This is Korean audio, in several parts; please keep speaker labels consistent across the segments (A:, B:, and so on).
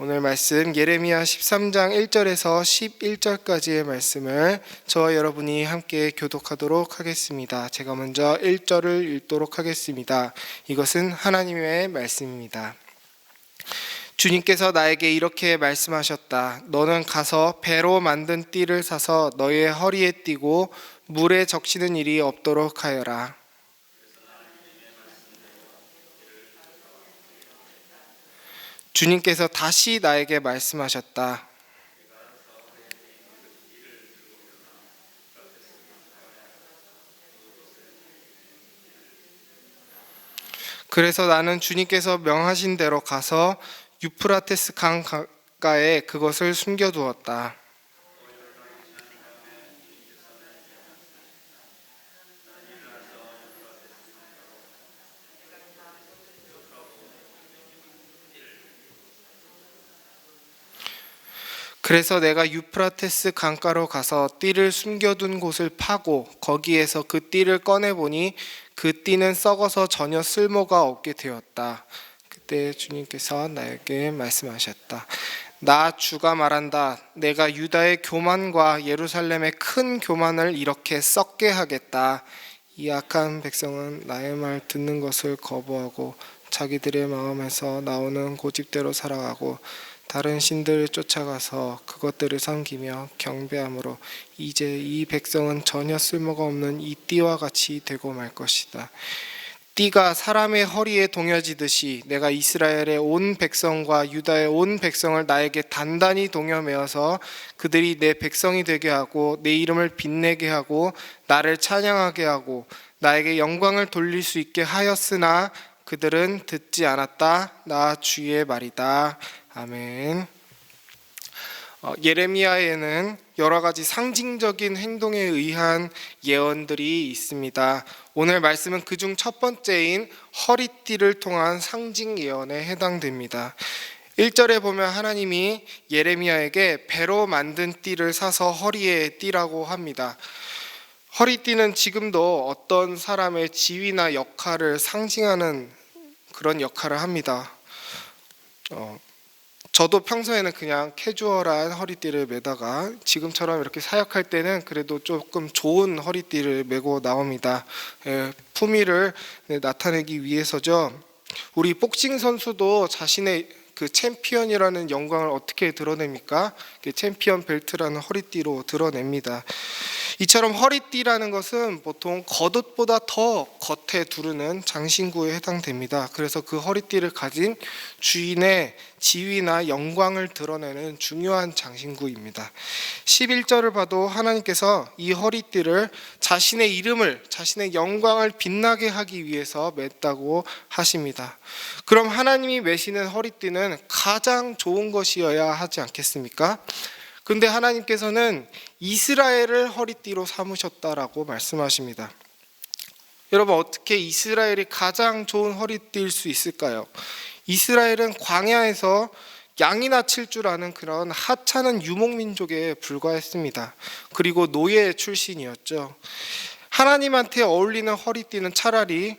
A: 오늘 말씀 예레미야 13장 1절에서 11절까지의 말씀을 저와 여러분이 함께 교독하도록 하겠습니다. 제가 먼저 1절을 읽도록 하겠습니다. 이것은 하나님의 말씀입니다. 주님께서 나에게 이렇게 말씀하셨다. 너는 가서 배로 만든 띠를 사서 너의 허리에 띠고 물에 적시는 일이 없도록 하여라. 주님께서 다시 나에게 말씀하셨다. 그래서 나는 주님께서 명하신 대로 가서 유프라테스 강 가까에 그것을 숨겨두었다. 그래서 내가 유프라테스 강가로 가서 띠를 숨겨둔 곳을 파고 거기에서 그 띠를 꺼내보니 그 띠는 썩어서 전혀 쓸모가 없게 되었다. 그때 주님께서 나에게 말씀하셨다. 나 주가 말한다. 내가 유다의 교만과 예루살렘의 큰 교만을 이렇게 썩게 하겠다. 이 악한 백성은 나의 말 듣는 것을 거부하고 자기들의 마음에서 나오는 고집대로 살아가고 다른 신들을 쫓아가서 그것들을 섬기며 경배함으로 이제 이 백성은 전혀 쓸모가 없는 이 띠와 같이 되고 말 것이다. 띠가 사람의 허리에 동여지듯이 내가 이스라엘의 온 백성과 유다의 온 백성을 나에게 단단히 동여매어서 그들이 내 백성이 되게 하고 내 이름을 빛내게 하고 나를 찬양하게 하고 나에게 영광을 돌릴 수 있게 하였으나 그들은 듣지 않았다. 나 주의 말이다. 아멘. 예레미야에는 여러 가지 상징적인 행동에 의한 예언들이 있습니다. 오늘 말씀은 그중 첫 번째인 허리띠를 통한 상징 예언에 해당됩니다. 1절에 보면 하나님이 예레미야에게 배로 만든 띠를 사서 허리에 띠라고 합니다. 허리띠는 지금도 어떤 사람의 지위나 역할을 상징하는 그런 역할을 합니다. 저도 평소에는 그냥 캐주얼한 허리띠를 매다가 지금처럼 이렇게 사역할 때는 그래도 조금 좋은 허리띠를 메고 나옵니다. 품위를 나타내기 위해서죠. 우리 복싱 선수도 자신의 그 챔피언이라는 영광을 어떻게 드러냅니까? 챔피언 벨트라는 허리띠로 드러냅니다. 이처럼 허리띠라는 것은 보통 겉옷보다 더 겉에 두르는 장신구에 해당됩니다. 그래서 그 허리띠를 가진 주인의 지위나 영광을 드러내는 중요한 장신구입니다. 11절을 봐도 하나님께서 이 허리띠를 자신의 이름을, 자신의 영광을 빛나게 하기 위해서 맸다고 하십니다. 그럼 하나님이 매시는 허리띠는 가장 좋은 것이어야 하지 않겠습니까? 근데 하나님께서는 이스라엘을 허리띠로 삼으셨다라고 말씀하십니다. 여러분, 어떻게 이스라엘이 가장 좋은 허리띠일 수 있을까요? 이스라엘은 광야에서 양이나 칠 줄 아는 그런 하찮은 유목민족에 불과했습니다. 그리고 노예 출신이었죠. 하나님한테 어울리는 허리띠는 차라리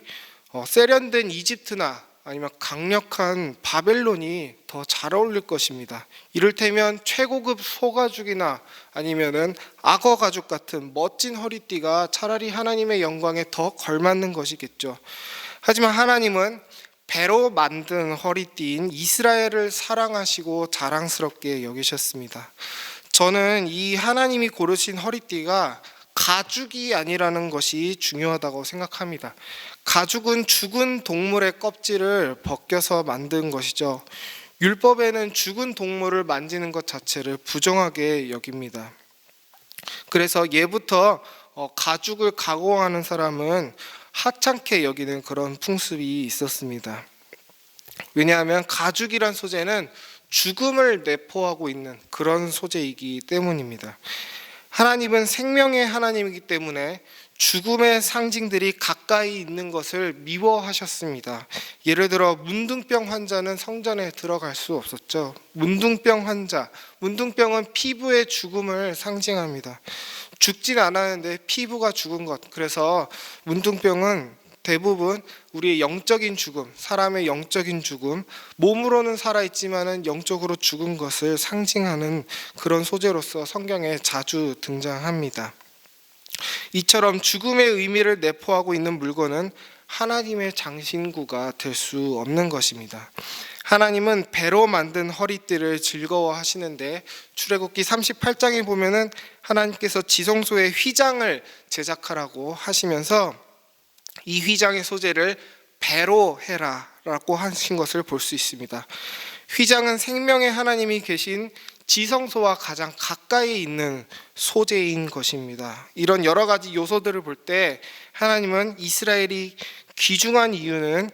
A: 세련된 이집트나 아니면 강력한 바벨론이 더 잘 어울릴 것입니다. 이를테면 최고급 소가죽이나 아니면은 악어 가죽 같은 멋진 허리띠가 차라리 하나님의 영광에 더 걸맞는 것이겠죠. 하지만 하나님은 배로 만든 허리띠인 이스라엘을 사랑하시고 자랑스럽게 여기셨습니다. 저는 이 하나님이 고르신 허리띠가 가죽이 아니라는 것이 중요하다고 생각합니다. 가죽은 죽은 동물의 껍질을 벗겨서 만든 것이죠. 율법에는 죽은 동물을 만지는 것 자체를 부정하게 여깁니다. 그래서 예부터 가죽을 가공하는 사람은 하찮게 여기는 그런 풍습이 있었습니다. 왜냐하면 가죽이란 소재는 죽음을 내포하고 있는 그런 소재이기 때문입니다. 하나님은 생명의 하나님이기 때문에 죽음의 상징들이 가까이 있는 것을 미워하셨습니다. 예를 들어 문둥병 환자는 성전에 들어갈 수 없었죠. 문둥병 환자, 문둥병은 피부의 죽음을 상징합니다. 죽진 않았는데 피부가 죽은 것, 그래서 문둥병은 대부분 우리의 영적인 죽음, 사람의 영적인 죽음, 몸으로는 살아있지만은 영적으로 죽은 것을 상징하는 그런 소재로서 성경에 자주 등장합니다. 이처럼 죽음의 의미를 내포하고 있는 물건은 하나님의 장신구가 될 수 없는 것입니다. 하나님은 배로 만든 허리띠를 즐거워하시는데 출애굽기 38장에 보면은 하나님께서 지성소에 휘장을 제작하라고 하시면서 이 휘장의 소재를 배로 해라라고 하신 것을 볼 수 있습니다. 휘장은 생명의 하나님이 계신 지성소와 가장 가까이 있는 소재인 것입니다. 이런 여러 가지 요소들을 볼 때 하나님은 이스라엘이 귀중한 이유는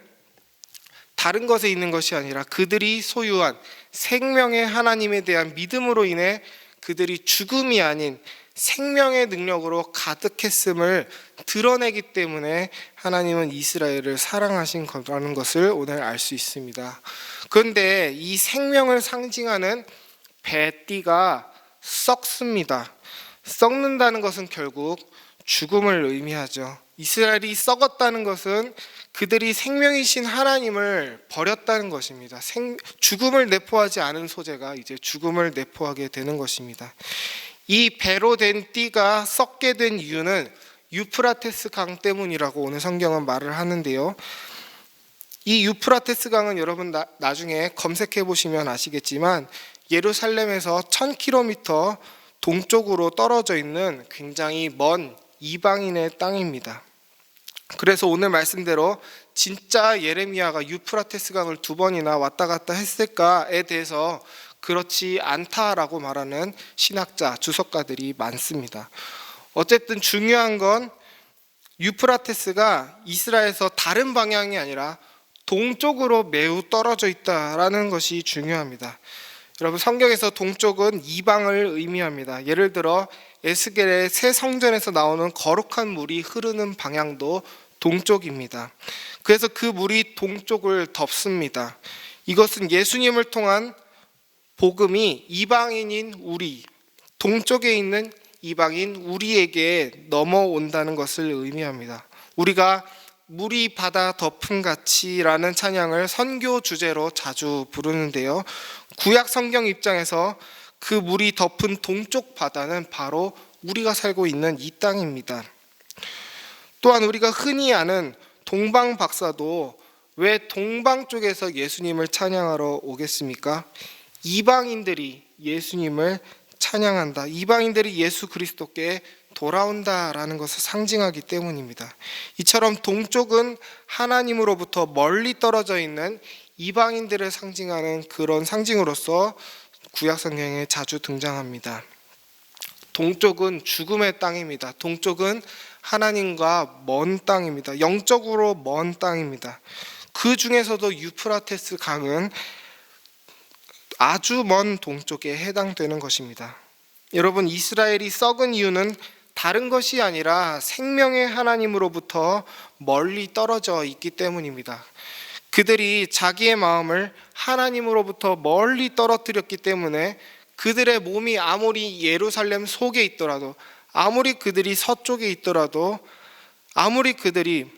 A: 다른 것에 있는 것이 아니라 그들이 소유한 생명의 하나님에 대한 믿음으로 인해 그들이 죽음이 아닌 생명의 능력으로 가득했음을 드러내기 때문에 하나님은 이스라엘을 사랑하신 거라는 것을 오늘 알 수 있습니다. 그런데 이 생명을 상징하는 배띠가 썩습니다. 썩는다는 것은 결국 죽음을 의미하죠. 이스라엘이 썩었다는 것은 그들이 생명이신 하나님을 버렸다는 것입니다. 죽음을 내포하지 않은 소재가 이제 죽음을 내포하게 되는 것입니다. 이 배로 된 띠가 썩게 된 이유는 유프라테스 강 때문이라고 오늘 성경은 말을 하는데요. 이 유프라테스 강은 여러분 나중에 검색해 보시면 아시겠지만 예루살렘에서 1000km 동쪽으로 떨어져 있는 굉장히 먼 이방인의 땅입니다. 그래서 오늘 말씀대로 진짜 예레미야가 유프라테스 강을 2번이나 왔다 갔다 했을까에 대해서 그렇지 않다라고 말하는 신학자, 주석가들이 많습니다. 어쨌든 중요한 건 유프라테스가 이스라엘에서 다른 방향이 아니라 동쪽으로 매우 떨어져 있다라는 것이 중요합니다. 여러분, 성경에서 동쪽은 이방을 의미합니다. 예를 들어 에스겔의 새 성전에서 나오는 거룩한 물이 흐르는 방향도 동쪽입니다. 그래서 그 물이 동쪽을 덮습니다. 이것은 예수님을 통한 복음이 이방인인 우리, 동쪽에 있는 이방인 우리에게 넘어온다는 것을 의미합니다. 우리가 물이 바다 덮음 같이라는 찬양을 선교 주제로 자주 부르는데요. 구약 성경 입장에서 그 물이 덮은 동쪽 바다는 바로 우리가 살고 있는 이 땅입니다. 또한 우리가 흔히 아는 동방 박사도 왜 동방 쪽에서 예수님을 찬양하러 오겠습니까? 이방인들이 예수님을 찬양한다. 이방인들이 예수 그리스도께 돌아온다라는 것을 상징하기 때문입니다. 이처럼 동쪽은 하나님으로부터 멀리 떨어져 있는 이방인들을 상징하는 그런 상징으로서 구약 성경에 자주 등장합니다. 동쪽은 죽음의 땅입니다. 동쪽은 하나님과 먼 땅입니다. 영적으로 먼 땅입니다. 그 중에서도 유프라테스 강은 아주 먼 동쪽에 해당되는 것입니다. 여러분, 이스라엘이 썩은 이유는 다른 것이 아니라 생명의 하나님으로부터 멀리 떨어져 있기 때문입니다. 그들이 자기의 마음을 하나님으로부터 멀리 떨어뜨렸기 때문에 그들의 몸이 아무리 예루살렘 속에 있더라도, 아무리 그들이 서쪽에 있더라도, 아무리 그들이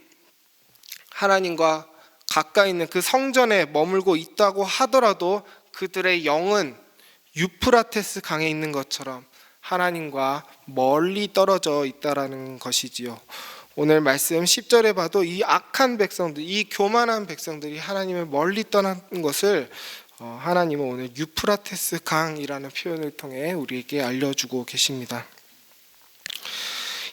A: 하나님과 가까이 있는 그 성전에 머물고 있다고 하더라도 그들의 영은 유프라테스 강에 있는 것처럼 하나님과 멀리 떨어져 있다라는 것이지요. 오늘 말씀 10절에 봐도 이 악한 백성들, 이 교만한 백성들이 하나님을 멀리 떠난 것을 하나님은 오늘 유프라테스 강이라는 표현을 통해 우리에게 알려주고 계십니다.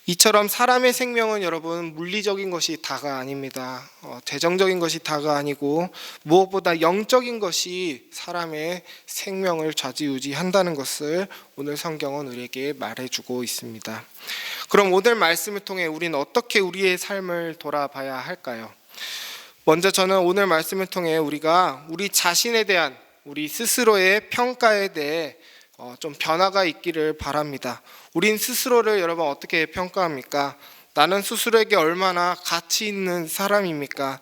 A: 이처럼 사람의 생명은 여러분 물리적인 것이 다가 아닙니다. 재정적인 것이 다가 아니고 무엇보다 영적인 것이 사람의 생명을 좌지우지한다는 것을 오늘 성경은 우리에게 말해주고 있습니다. 그럼 오늘 말씀을 통해 우리는 어떻게 우리의 삶을 돌아봐야 할까요? 먼저 저는 오늘 말씀을 통해 우리가 우리 자신에 대한 우리 스스로의 평가에 대해 좀 변화가 있기를 바랍니다. 우린 스스로를 여러분 어떻게 평가합니까? 나는 스스로에게 얼마나 가치 있는 사람입니까?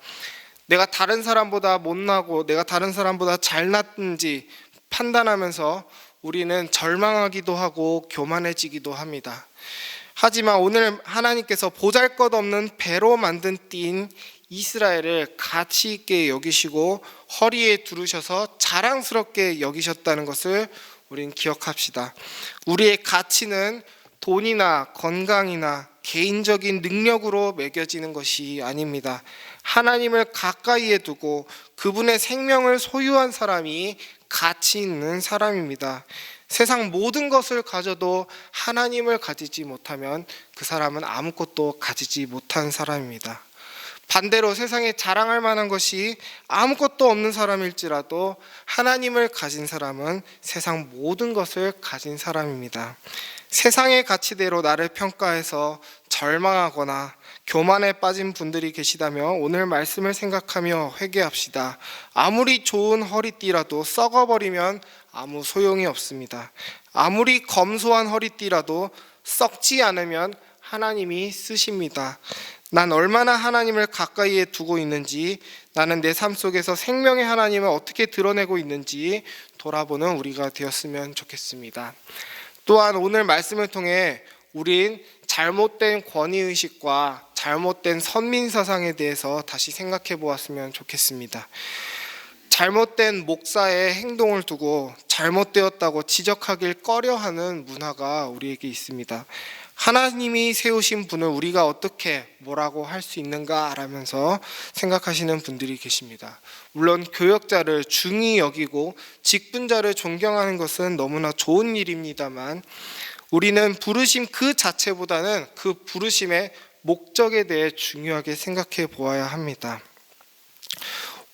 A: 내가 다른 사람보다 못나고 내가 다른 사람보다 잘났는지 판단하면서 우리는 절망하기도 하고 교만해지기도 합니다. 하지만 오늘 하나님께서 보잘것없는 배로 만든 띠인 이스라엘을 가치 있게 여기시고 허리에 두르셔서 자랑스럽게 여기셨다는 것을 우리는 기억합시다. 우리의 가치는 돈이나 건강이나 개인적인 능력으로 매겨지는 것이 아닙니다. 하나님을 가까이에 두고 그분의 생명을 소유한 사람이 가치 있는 사람입니다. 세상 모든 것을 가져도 하나님을 가지지 못하면 그 사람은 아무것도 가지지 못한 사람입니다. 반대로 세상에 자랑할 만한 것이 아무것도 없는 사람일지라도 하나님을 가진 사람은 세상 모든 것을 가진 사람입니다. 세상의 가치대로 나를 평가해서 절망하거나 교만에 빠진 분들이 계시다면 오늘 말씀을 생각하며 회개합시다. 아무리 좋은 허리띠라도 썩어버리면 아무 소용이 없습니다. 아무리 검소한 허리띠라도 썩지 않으면 하나님이 쓰십니다. 난 얼마나 하나님을 가까이에 두고 있는지, 나는 내 삶 속에서 생명의 하나님을 어떻게 드러내고 있는지 돌아보는 우리가 되었으면 좋겠습니다. 또한 오늘 말씀을 통해 우린 잘못된 권위의식과 잘못된 선민사상에 대해서 다시 생각해 보았으면 좋겠습니다. 잘못된 목사의 행동을 두고 잘못되었다고 지적하길 꺼려하는 문화가 우리에게 있습니다. 하나님이 세우신 분을 우리가 어떻게 뭐라고 할 수 있는가 라면서 생각하시는 분들이 계십니다. 물론 교역자를 중히 여기고 직분자를 존경하는 것은 너무나 좋은 일입니다만 우리는 부르심 그 자체보다는 그 부르심의 목적에 대해 중요하게 생각해 보아야 합니다.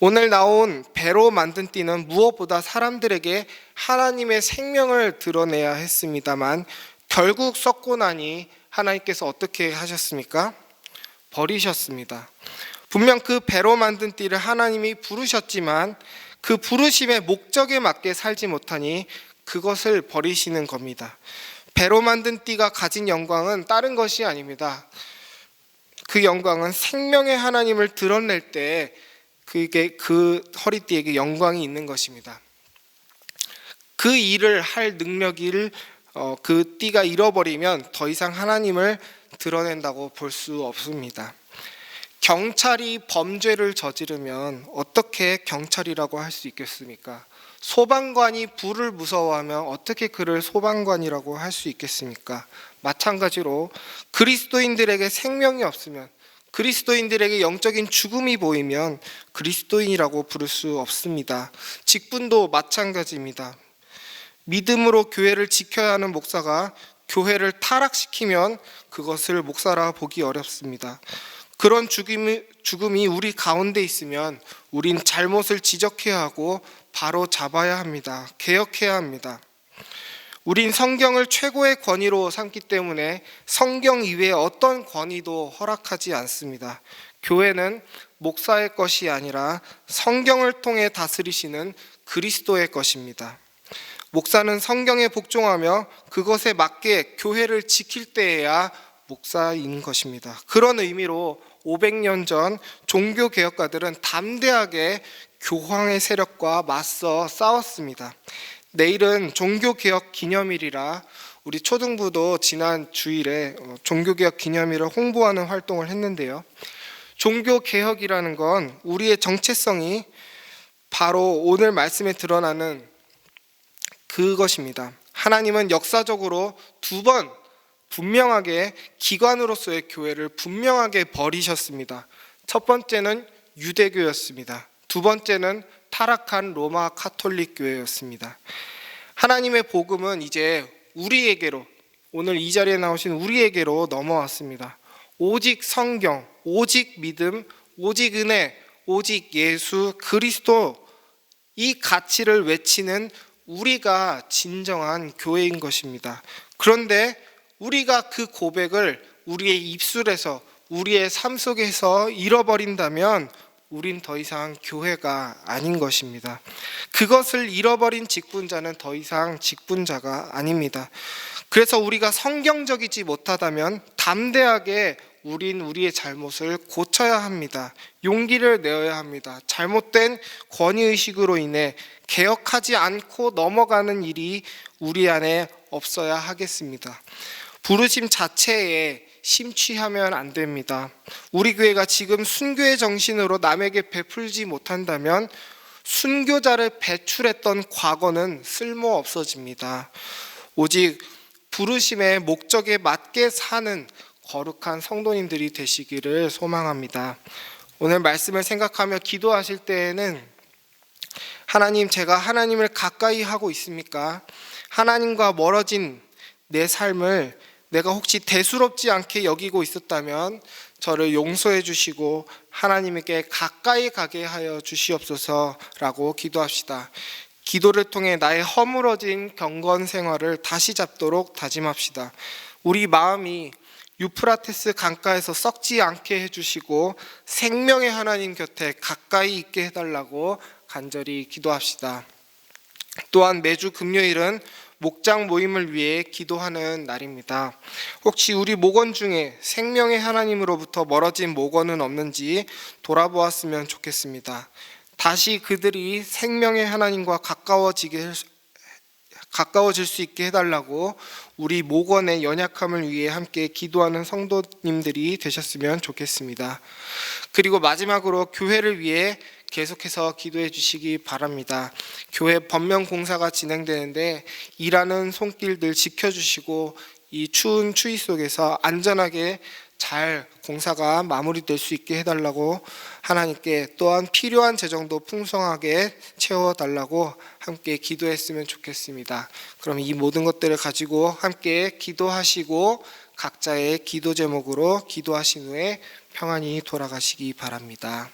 A: 오늘 나온 배로 만든 띠는 무엇보다 사람들에게 하나님의 생명을 드러내야 했습니다만 결국 썩고 나니 하나님께서 어떻게 하셨습니까? 버리셨습니다. 분명 그 배로 만든 띠를 하나님이 부르셨지만 그 부르심의 목적에 맞게 살지 못하니 그것을 버리시는 겁니다. 배로 만든 띠가 가진 영광은 다른 것이 아닙니다. 그 영광은 생명의 하나님을 드러낼 때 그게 그 허리띠에게 영광이 있는 것입니다. 그 일을 할 능력을 그 띠가 잃어버리면 더 이상 하나님을 드러낸다고 볼 수 없습니다. 경찰이 범죄를 저지르면 어떻게 경찰이라고 할 수 있겠습니까? 소방관이 불을 무서워하면 어떻게 그를 소방관이라고 할 수 있겠습니까? 마찬가지로 그리스도인들에게 생명이 없으면, 그리스도인들에게 영적인 죽음이 보이면 그리스도인이라고 부를 수 없습니다. 직분도 마찬가지입니다. 믿음으로 교회를 지켜야 하는 목사가 교회를 타락시키면 그것을 목사라 보기 어렵습니다. 그런 죽음이 우리 가운데 있으면 우린 잘못을 지적해야 하고 바로 잡아야 합니다. 개혁해야 합니다. 우린 성경을 최고의 권위로 삼기 때문에 성경 이외에 어떤 권위도 허락하지 않습니다. 교회는 목사의 것이 아니라 성경을 통해 다스리시는 그리스도의 것입니다. 목사는 성경에 복종하며 그것에 맞게 교회를 지킬 때에야 목사인 것입니다. 그런 의미로 500년 전 종교개혁가들은 담대하게 교황의 세력과 맞서 싸웠습니다. 내일은 종교개혁 기념일이라 우리 초등부도 지난 주일에 종교개혁 기념일을 홍보하는 활동을 했는데요. 종교개혁이라는 건 우리의 정체성이 바로 오늘 말씀에 드러나는 그것입니다. 하나님은 역사적으로 두 번 분명하게 기관으로서의 교회를 분명하게 버리셨습니다. 첫 번째는 유대교였습니다. 두 번째는 타락한 로마 카톨릭 교회였습니다. 하나님의 복음은 이제 우리에게로, 오늘 이 자리에 나오신 우리에게로 넘어왔습니다. 오직 성경, 오직 믿음, 오직 은혜, 오직 예수 그리스도, 이 가치를 외치는 우리가 진정한 교회인 것입니다. 그런데 우리가 그 고백을 우리의 입술에서, 우리의 삶 속에서 잃어버린다면 우린 더 이상 교회가 아닌 것입니다. 그것을 잃어버린 직분자는 더 이상 직분자가 아닙니다. 그래서 우리가 성경적이지 못하다면 담대하게 우린 우리의 잘못을 고쳐야 합니다. 용기를 내어야 합니다. 잘못된 권위의식으로 인해 개혁하지 않고 넘어가는 일이 우리 안에 없어야 하겠습니다. 부르심 자체에 심취하면 안 됩니다. 우리 교회가 지금 순교의 정신으로 남에게 베풀지 못한다면 순교자를 배출했던 과거는 쓸모 없어집니다. 오직 부르심의 목적에 맞게 사는 거룩한 성도님들이 되시기를 소망합니다. 오늘 말씀을 생각하며 기도하실 때에는 하나님, 제가 하나님을 가까이 하고 있습니까? 하나님과 멀어진 내 삶을 내가 혹시 대수롭지 않게 여기고 있었다면 저를 용서해 주시고 하나님께 가까이 가게 하여 주시옵소서라고 기도합시다. 기도를 통해 나의 허물어진 경건 생활을 다시 잡도록 다짐합시다. 우리 마음이 유프라테스 강가에서 썩지 않게 해주시고 생명의 하나님 곁에 가까이 있게 해달라고 간절히 기도합시다. 또한 매주 금요일은 목장 모임을 위해 기도하는 날입니다. 혹시 우리 목원 중에 생명의 하나님으로부터 멀어진 목원은 없는지 돌아보았으면 좋겠습니다. 다시 그들이 생명의 하나님과 가까워질 수 있게 해달라고 우리 목원의 연약함을 위해 함께 기도하는 성도님들이 되셨으면 좋겠습니다. 그리고 마지막으로 교회를 위해 계속해서 기도해 주시기 바랍니다. 교회 번명 공사가 진행되는데 일하는 손길들 지켜주시고 이 추운 추위 속에서 안전하게 잘 공사가 마무리될 수 있게 해달라고 하나님께 또한 필요한 재정도 풍성하게 채워달라고 함께 기도했으면 좋겠습니다. 그럼 이 모든 것들을 가지고 함께 기도하시고 각자의 기도 제목으로 기도하신 후에 평안히 돌아가시기 바랍니다.